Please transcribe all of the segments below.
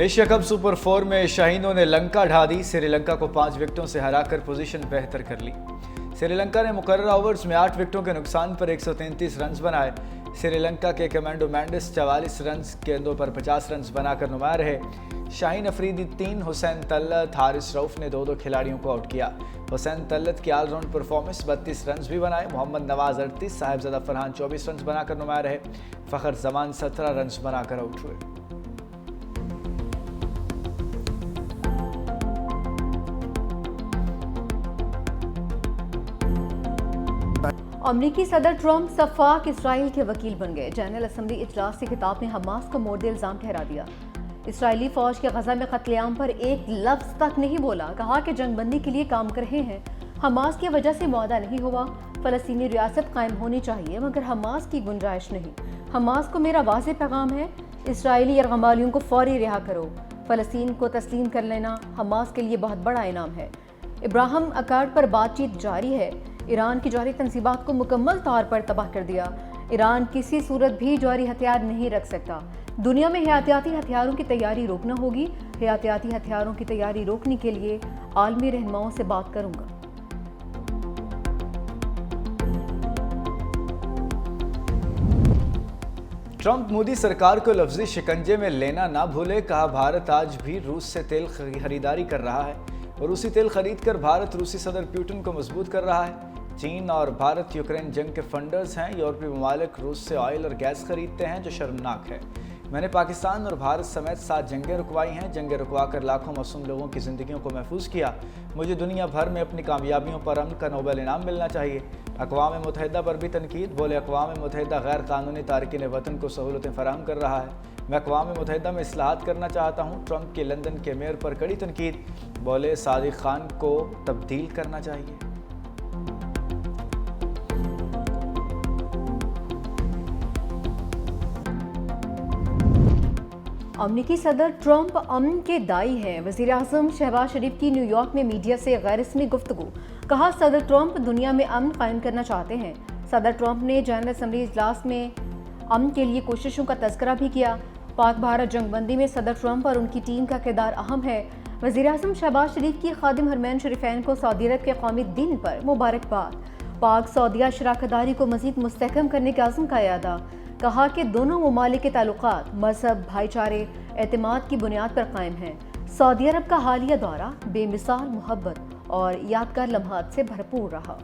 Asia cup super 4 में शाहीनों ने लंका ढा दी। श्रीलंका को 5 विकेटों से हराकर पोजीशन बेहतर कर ली। श्रीलंका ने मुकर्रर ओवर्स में 8 विकेटों के नुकसान पर 133 रन बनाए। श्रीलंका के कमांडो मेंडिस 44 रन गेंदों पर 50 रन बनाकर नुमाया रहे। शाहीन अफरीदी 3, हुसैन तल्लत, हारिस रऊफ ने 2-2 खिलाड़ियों को आउट किया। हुसैन तल्लत की ऑलराउंड परफॉर्मेंस 32 रन भी बनाए। मोहम्मद नवाज 38, साहिबजादा फरहान 24 रन बनाकर नुमाया रहे। फखर जमान 17 रन बनाकर आउट हुए। अमरीकी सदर ट्रंप सफाक इसराइल के वकील बन गए। जनरल असम्बली इजलास के खिताब में हमास को मोर्द इल्ज़ाम ठहरा दिया। इसराइली फौज के गजा में कत्लेआम पर एक लफ्ज़ तक नहीं बोला। कहा कि जंगबंदी के लिए काम कर रहे हैं। हमास की वजह से मुआहदा नहीं हुआ। फ़लस्तीनी रियासत कायम होनी चाहिए मगर हमास की गुंजाइश नहीं। हमास को मेरा वाज़ेह पैगाम है, इसराइली यरगमालियों को फौरी रिहा करो। फ़लस्तीन को तस्लीम कर लेना हमास के लिए बहुत बड़ा इनाम है। इब्राहिम अकार्ड पर बातचीत जारी है। ईरान की जौहरी तंसीबात को मुकम्मल तौर पर तबाह कर दिया। ईरान किसी सूरत भी जौहरी हथियार नहीं रख सकता। दुनिया में हयातियाती हथियारों की तैयारी रोकना होगी। हयातियाती हथियारों की तैयारी रोकने के लिए आलमी रहनुमाओं से बात करूंगा। ट्रंप मोदी सरकार को लफ्जी शिकंजे में लेना ना भूले। कहा भारत आज भी रूस से तेल खरीदारी कर रहा है और रूसी तेल खरीद कर भारत रूसी सदर पुतिन को मजबूत कर रहा है। चीन और भारत यूक्रेन जंग के फंडर्स हैं। यूरोपीय ममालिक रूस से ऑयल और गैस खरीदते हैं जो शर्मनाक है। मैंने पाकिस्तान और भारत समेत 7 जंगें रुकवाई हैं। जंगें रुकवा कर लाखों मासूम लोगों की ज़िंदगियों को महफूज किया। मुझे दुनिया भर में अपनी कामयाबियों पर अमन का नोबेल इनाम मिलना चाहिए। अक़वाम मुत्तहिदा पर भी तनकीद। बोले अक़वाम मुत्तहिदा गैर कानूनी तारकीन वतन को सहूलतें फराहम कर रहा है। मैं अक़वाम मुत्तहिदा में इस्लाहात करना चाहता हूँ। ट्रंप के लंदन के मेयर पर कड़ी तनकीद। बोले सादिक खान को तब्दील करना चाहिए। अमरीकी सदर ट्रंप अमन के दाई हैं। वज़ीर आज़म शहबाज शरीफ की न्यूयॉर्क में मीडिया से गैर रस्मी गुफ्तगू। कहा सदर ट्रंप दुनिया में अमन कायम करना चाहते हैं। सदर ट्रंप ने जनरल असम्बली इजलास में अमन के लिए कोशिशों का तज़किरा भी किया। पाक भारत जंगबंदी में सदर ट्रंप और उनकी टीम का किरदार अहम है। वज़ीर आज़म शहबाज शरीफ की खादिम हरमैन शरीफैन को सऊदी अरब के कौमी दिन पर मुबारकबाद। पाक सऊदिया शराकतदारी को मज़ीद मुस्तहकम करने के आज़म का यादा। कहा कि दोनों ममालिक के ताल्लुकात मजहब, भाईचारे, एतमाद की बुनियाद पर कायम हैं। सऊदी अरब का हालिया दौरा बेमिसाल मोहब्बत और यादगार लम्हात से भरपूर रहा।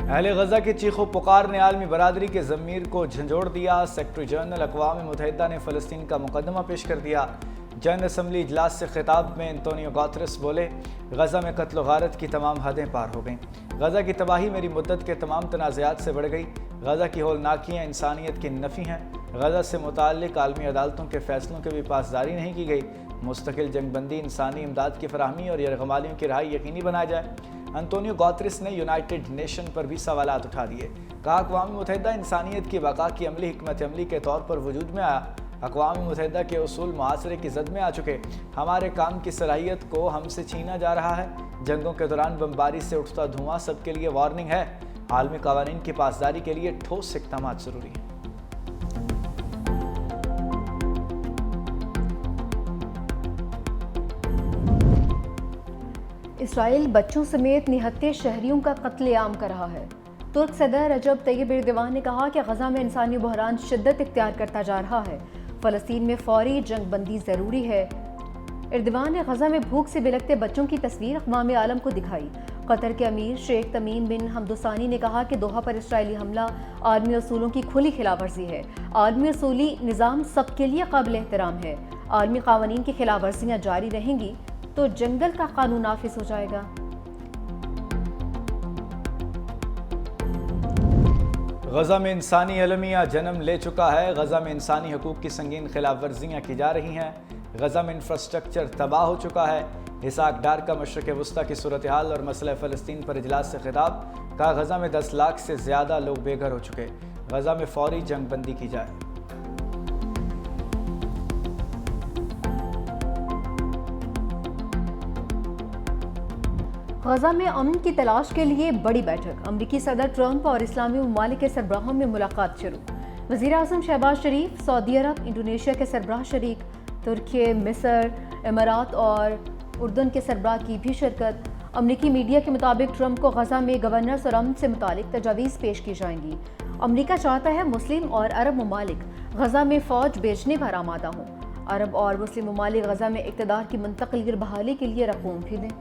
अहले गजा की चीखो पुकार ने आलमी बरादरी के ज़मीर को झंझोड़ दिया। सेक्रेटरी जनरल अक़वाम मुत्तहिदा ने फ़लस्तीन का मुकदमा पेश कर दिया। जनरल असम्बली इजलास से खिताब में एंटोनियो गुतेरेस बोले गजा में कत्ल गारत की तमाम हदें पार हो गईं। गजा की तबाही मेरी मुद्दत के तमाम तनाज़ात से बढ़ गई। गजा की होलनाकियाँ इंसानियत की नफ़ी हैं। गजा से मुताल्लिक़ आलमी अदालतों के फैसलों की भी पासदारी नहीं की गई। मुस्तकिल जंगबंदी, इंसानी इमदाद की फराहमी और यरगमालियों की रहाई यकीनी बनाया जाए। एंटोनियो गुतेरेस ने यूनाइटेड नेशन पर भी सवालात उठा दिए। कहा अक़वाम मुत्तहिदा इंसानियत की बका की अमली हिकमत अमली के तौर पर वजूद में आया। अक़वाम मुत्तहिदा के उसूल मुआसरे की जद में आ चुके। हमारे काम की सलाहियत को हमसे छीना जा रहा है। जंगों के दौरान बमबारी से उठता धुआं सबके लिए वार्निंग है। आलमी क़वानीन की पासदारी के लिए ठोस इक़दामात ज़रूरी हैं। इसराइल बच्चों समेत निहत्ते शहरियों का कत्लेआम कर रहा है। तुर्क सदर रजब तैयब एर्दोगान ने कहा कि गजा में इंसानी बहरान शिद्दत इख्तियार करता जा रहा है। फ़लस्तीन में फौरी जंगबंदी ज़रूरी है। एर्दोगान ने गजा में भूख से बिलखते बच्चों की तस्वीर अक़वाम आलम को दिखाई। कतर के अमीर शेख तमीम बिन हमदोसानी ने कहा कि दोहा पर इसराइली हमला आलमी असूलों की खुली खिलाफ वर्जी है। आलमी असूली निज़ाम सबके लिए काबिल एहतराम है। आलमी क़वानीन की खिलाफ वर्जियाँ जारी रहेंगी तो जंगल का कानून नाफिज हो जाएगा। गजा में इंसानी अलमिया जन्म ले चुका है। गजा में इंसानी हकूक़ की संगीन खिलाफ वर्जियाँ की जा रही हैं। गजा में इंफ्रास्ट्रक्चर तबाह हो चुका है। इसाक डार का मशरक़ वस्ता की सूरत हाल और मसला फ़लस्तीन पर इजलास से खिताब। कहा गजा में 10 लाख से ज़्यादा लोग बेघर हो चुके। गजा में फौरी जंगबंदी की जाए। गजा में अमन की तलाश के लिए बड़ी बैठक। अमरीकी सदर ट्रंप और इस्लामी ममालिक के सरबराहों में मुलाकात शुरू। वज़ीर आज़म शहबाज शरीफ सऊदी अरब, इंडोनेशिया के सरबराह शरीक, तुर्की, मिस्र, इमारात और उर्दन के सरबराह की भी शिरकत। अमरीकी मीडिया के मुताबिक ट्रंप को गजा में गवर्नर्स और अमन से मुतालिक तजावीज़ पेश की जाएंगी। अमरीका चाहता है मुस्लिम और अरब ममालिक गजा में फ़ौज भेजने पर आमादा हों। अरब और मुस्लिम ममालिक गजा में इक़्तिदार की मुंतक़ली और बहाली के लिए रकूम भी दें।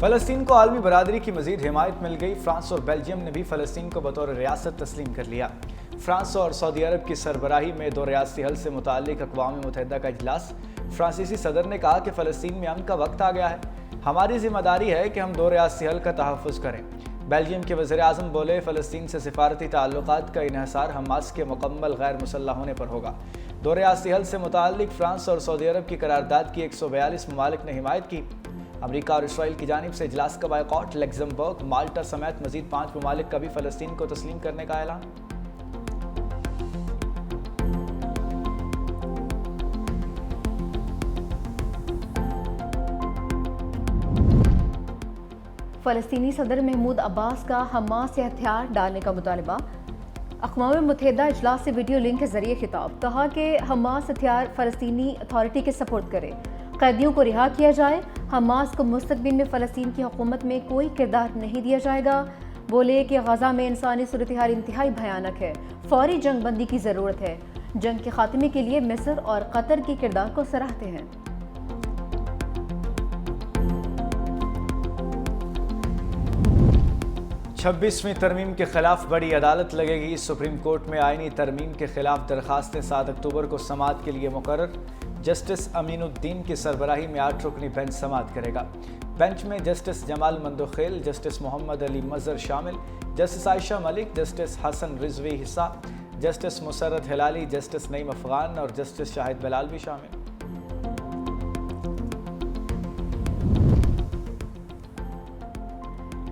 फ़लस्तीन को आलमी बरादरी की मज़ीद हिमायत मिल गई। फ्रांस और बेल्जियम ने भी फ़लस्तीन को बतौर रियासत तस्लीम कर लिया। फ्रांस और सऊदी अरब की सरबराही में दो रियासती हल से मुताल्लिक़ अक़वाम मुत्तहिदा का इजलास। फ्रांसीसी सदर ने कहा कि फ़लस्तीन में अमन का वक्त आ गया है। हमारी ज़िम्मेदारी है कि हम दो रियासती हल का तहफ़्फ़ुज़ करें। बेल्जियम के वज़ीर आज़म बोले, फ़लस्तीन से सिफारती ताल्लुक़ात का इन्हिसार हमास के मुकम्मल गैर मुसल्लह होने पर होगा। दो रियासती हल से मुताल्लिक़ फ्रांस और सऊदी अरब की करारदाद की 142 ममालिक ने हिमायत की। अमरीका और इसराइल की जानिब से इजलास का बायकॉट। लग्ज़मबर्ग, माल्टा समेत मज़ीद 5 ममालिक का भी फ़लस्तीन को तस्लीम करने का ऐलान। फ़लस्तीनी सदर महमूद अब्बास का हमास से हथियार डालने का मुतालबा। अक़वाम मुत्तहिदा इजलास से वीडियो लिंक के जरिए खिताब। कहा कि हमास हथियार फ़लस्तीनी अथॉरिटी के सपोर्ट करे, कैदियों को रिहा किया जाए। हमास को मुस्तक़बिल में फ़लस्तीन की हुकूमत में कोई किरदार नहीं दिया जाएगा। बोले कि गजा में इंसानी सूरत हाल इंतहाई भयानक है, फौरी जंग बंदी की ज़रूरत है। जंग के खात्मे के लिए मिस्र और कतर के किरदार को सराहते हैं। 26वीं तरमीम के खिलाफ बड़ी अदालत लगेगी। सुप्रीम कोर्ट में आईनी तरमीम के खिलाफ दरखास्तें 7 अक्टूबर को समाअत के लिए मुकर्रर। जस्टिस अमीनुद्दीन की सरबराही में 8 रुकनी बेंच समाअत करेगा। बेंच में जस्टिस जमाल मंदोखेल, जस्टिस मोहम्मद अली मज़हर शामिल, जस्टिस आयशा मलिक, जस्टिस हसन रिजवी हिस्सा, जस्टिस मुसर्रत हिलाली, जस्टिस नईम अफ़गान और जस्टिस शाहिद बिलाल भी शामिल।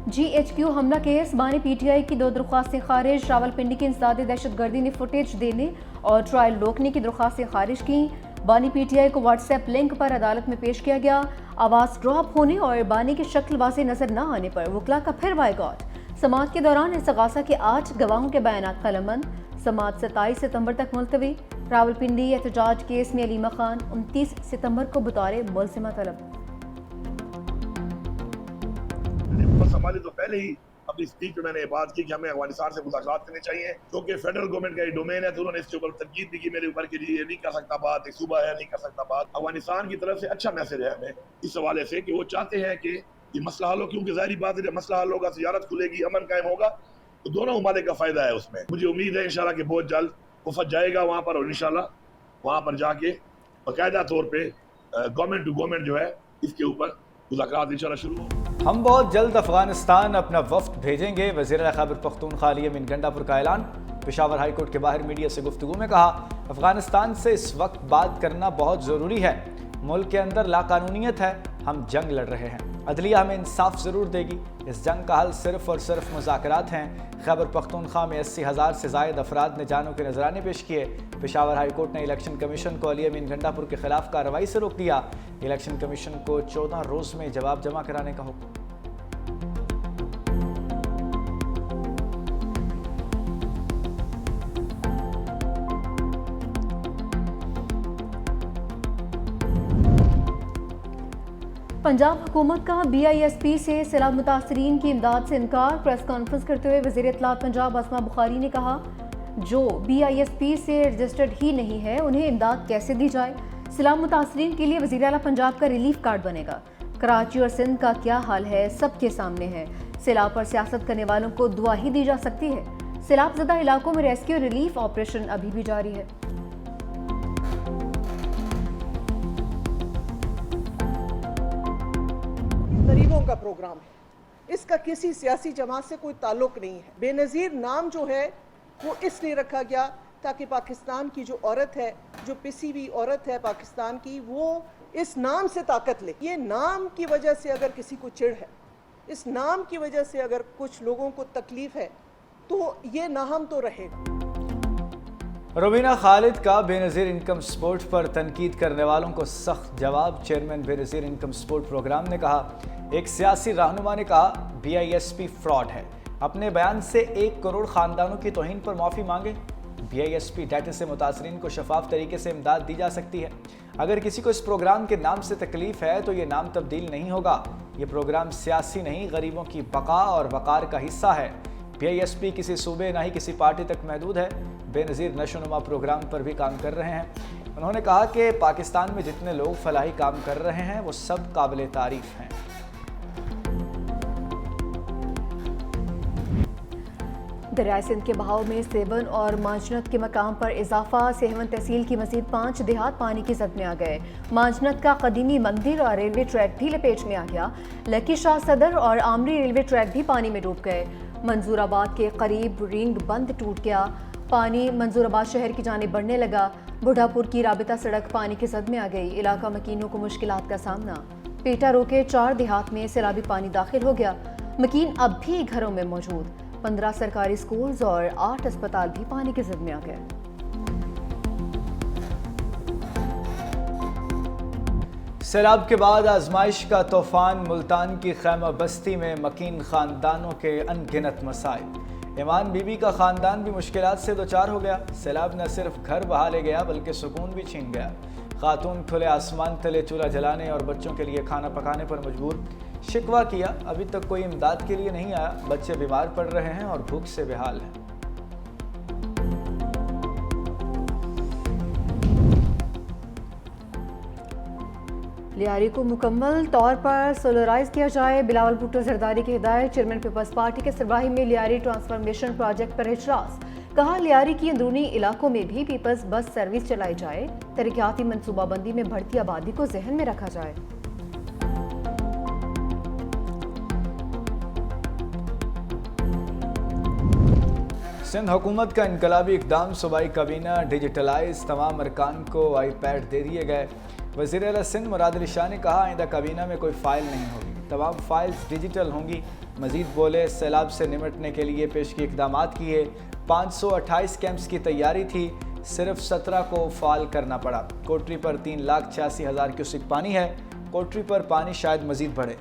GHQ हमला केस। बानी PTI की 2 दरख्वास्तें खारिज। रावलपिंडी के इंसदाद दहशतगर्दी ने फुटेज देने और ट्रायल रोकने की दरख्वास्तें खारिज की। बानी PTI को व्हाट्सएप लिंक पर अदालत में पेश किया गया। आवाज़ ड्रॉप होने और बानी की शक्ल वाज़ेह नजर न आने पर वकला का फिर बायकॉट। समाअत के दौरान इस्तग़ासा के 8 गवाहों के बयानात कलमबंद। समाअत 27 सितंबर तक मुलतवी। रावलपिंडी एहतजाज केस में अलीमा खान 29 सितंबर को बतौर मुलज़िमा तलब। हमारी तो पहले ही अपनी स्पीच में मैंने बात की कि हमें अफगानिस्तान से मुज़ाकरात करने चाहिए, क्योंकि फेडरल गवर्नमेंट का ये डोमेन है। तो उन्होंने इसके ऊपर तनकीद भी की मेरे ऊपर कि ये नहीं कर सकता बात, एक सूबा है नहीं कर सकता बात। अफगानिस्तान की तरफ से अच्छा मैसेज है हमें इस हवाले से कि वो चाहते हैं कि ये मसला हल हो, क्योंकि ज़ाहिर बात है जब मसला हल होगा, तिजारत खुलेगी, अमन कायम होगा, तो दोनों ममालिक का फायदा है उसमें। मुझे उम्मीद है इंशाल्लाह कि बहुत जल्द वफद जाएगा वहाँ पर और इंशाल्लाह वहाँ पर जाके बाकायदा तौर पर गवर्नमेंट टू गवर्नमेंट जो है इसके ऊपर मुज़ाकरात इंशाल्लाह शुरू हो। हम बहुत जल्द अफगानिस्तान अपना वफ्द भेजेंगे। वज़ीर खैबर पख्तूनख्वा अली अमीन गंडापुर का ऐलान। पेशावर हाई कोर्ट के बाहर मीडिया से गुफ्तगू में कहा, अफगानिस्तान से इस वक्त बात करना बहुत ज़रूरी है। मुल्क के अंदर लाकानूनियत है, हम जंग लड़ रहे हैं। अदलिया हमें इंसाफ ज़रूर देगी। इस जंग का हल सिर्फ़ और सिर्फ मुज़ाकरात हैं। खैबर पख्तूनख्वा में 80,000 से ज़ायद अफराद ने जानों के नजराने पेश किए। पेशावर हाई कोर्ट ने इलेक्शन कमीशन को अली अमीन गंडापुर के खिलाफ कार्रवाई से रोक दिया। इलेक्शन कमीशन को 14 रोज़ में जवाब जमा कराने का हुक्म। पंजाब हुकूमत का BISP से सैलाब मुतासरीन की इमदाद से इनकार। प्रेस कॉन्फ्रेंस करते हुए वज़ीर इत्तलात पंजाब असमा बुखारी ने कहा, जो BISP से रजिस्टर्ड ही नहीं है उन्हें इमदाद कैसे दी जाए। सैलाब मुतासरीन के लिए वज़ीर आला पंजाब का रिलीफ कार्ड बनेगा। कराची और सिंध का क्या हाल है सबके सामने है। सैलाब पर सियासत करने वालों को दुआ ही दी जा सकती है। सैलाब ज़दा इलाकों में रेस्क्यू रिलीफ ऑपरेशन अभी भी जारी है। गरीबों का प्रोग्राम है, इसका किसी सियासी जमात से कोई ताल्लुक नहीं है। बेनज़ीर नाम जो है वो इसलिए रखा गया ताकि पाकिस्तान की जो औरत है, जो पिसी हुई औरत है पाकिस्तान की, वो इस नाम से ताकत ले। ये नाम की वजह से अगर किसी को चिढ़ है, इस नाम की वजह से अगर कुछ लोगों को तकलीफ है, तो ये नाहम तो रहेगा। रुबीना खालिद का बेनज़ीर इनकम सपोर्ट पर तनकीद करने वालों को सख्त जवाब। Chairman Benazir income support programme ने कहा, ایک سیاسی رہنما نے کہا BISP فراڈ ہے، اپنے بیان سے 1 کروڑ خاندانوں کی توہین پر معافی مانگے۔ BISP ڈیٹا سے متاثرین کو شفاف طریقے سے امداد دی جا سکتی ہے۔ اگر کسی کو اس پروگرام کے نام سے تکلیف ہے تو یہ نام تبدیل نہیں ہوگا۔ یہ پروگرام سیاسی نہیں، غریبوں کی بقا اور وقار کا حصہ ہے۔ BISP کسی صوبے نہ ہی کسی پارٹی تک محدود ہے، بے نظیر نشو نما پروگرام پر بھی کام کر رہے ہیں۔ انہوں نے کہا کہ پاکستان میں جتنے لوگ فلاحی کام کر رہے ہیں وہ سب قابل تعریف ہیں۔ دریائے سندھ کے بہاؤ میں سیون اور مانجنت کے مقام پر اضافہ، سیون تحصیل کی مزید 5 دیہات پانی کی زد میں آ گئے۔ مانجنت کا قدیمی مندر اور ریلوے ٹریک بھی لپیٹ میں آ گیا۔ لکی شاہ صدر اور آمری ریلوے ٹریک بھی پانی میں ڈوب گئے۔ منظور آباد کے قریب رنگ بند ٹوٹ گیا، پانی منظور آباد شہر کی جانب بڑھنے لگا۔ بڑھا پور کی رابطہ سڑک پانی کی زد میں آ گئی، علاقہ مکینوں کو مشکلات کا سامنا۔ پیٹا رو کے 4 دیہات میں سیلابی پانی داخل ہو گیا، مکین اب بھی گھروں میں موجود۔ 15 سرکاری سکولز اور 8 اسپتال بھی پانی کی زد میں آ گئے۔ سیلاب کے بعد آزمائش کا طوفان، ملتان کی خیمہ بستی میں مکین خاندانوں کے ان گنت مسائل۔ ایمان بی بی کا خاندان بھی مشکلات سے دوچار ہو گیا۔ سیلاب نہ صرف گھر بہا لے گیا بلکہ سکون بھی چھین گیا۔ خاتون کھلے آسمان تلے چولہا جلانے اور بچوں کے لیے کھانا پکانے پر مجبور۔ شکوہ کیا، ابھی تک کوئی امداد کے لیے نہیں آیا، بچے بیمار پڑ رہے ہیں اور بھوک سے بحال ہیں۔ لیاری کو مکمل طور پر سولرائز کیا جائے، بلاول بھٹو زرداری کی ہدایت۔ چیئرمین پیپلز پارٹی کے سربراہی میں لیاری ٹرانسفارمیشن پروجیکٹ پر اجلاس، کہا لیاری کی اندرونی علاقوں میں بھی پیپلز بس سروس چلائی جائے، ترقیاتی منصوبہ بندی میں بڑھتی آبادی کو ذہن میں رکھا جائے۔ سندھ حکومت کا انقلابی اقدام، صوبائی کابینہ ڈیجیٹلائز، تمام ارکان کو آئی پیڈ دے دیے گئے۔ وزیر اعلیٰ سندھ مراد علی شاہ نے کہا آئندہ کابینہ میں کوئی فائل نہیں ہوگی، تمام فائلز ڈیجیٹل ہوں گی۔ مزید بولے سیلاب سے نمٹنے کے لیے پیشگی اقدامات کیے، 528 کیمپس کی تیاری تھی، صرف 17 کو فعال کرنا پڑا۔ کوٹری پر 3,86,000 کیوسک پانی ہے، کوٹری پر پانی شاید مزید بڑھے۔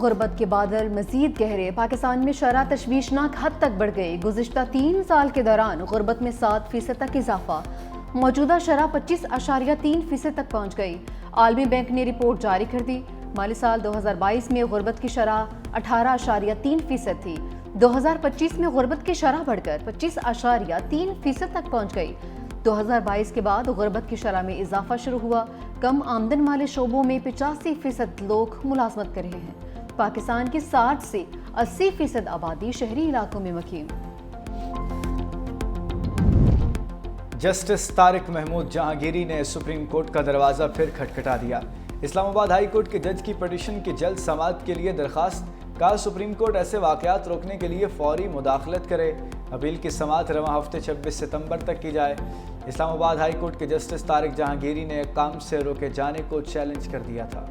غربت کے بادل مزید گہرے، پاکستان میں شرح تشویشناک حد تک بڑھ گئی۔ گزشتہ 3 سال کے دوران غربت میں 7% تک اضافہ، موجودہ شرح 25.3% تک پہنچ گئی۔ عالمی بینک نے رپورٹ جاری کر دی، مالی سال 2022 میں غربت کی شرح 18.3% تھی، 2025 میں غربت کی شرح بڑھ کر 25.3% تک پہنچ گئی۔ 2022 کے بعد غربت کی شرح میں اضافہ شروع ہوا، کم آمدن والے شعبوں میں 85% لوگ ملازمت کر رہے ہیں۔ پاکستان کی 60 سے 80% آبادی شہری علاقوں میں مقیم۔ جسٹس طارق محمود جہانگیری نے سپریم کورٹ کا دروازہ پھر کھٹکھٹا دیا۔ اسلام آباد ہائی کورٹ کے جج کی پٹیشن کی جلد سماعت کے لیے درخواست، کہا سپریم کورٹ ایسے واقعات روکنے کے لیے فوری مداخلت کرے، اپیل کی سماعت رواں ہفتے 26 ستمبر تک کی جائے۔ اسلام آباد ہائی کورٹ کے جسٹس طارق جہانگیری نے کام سے روکے جانے کو چیلنج کر دیا تھا۔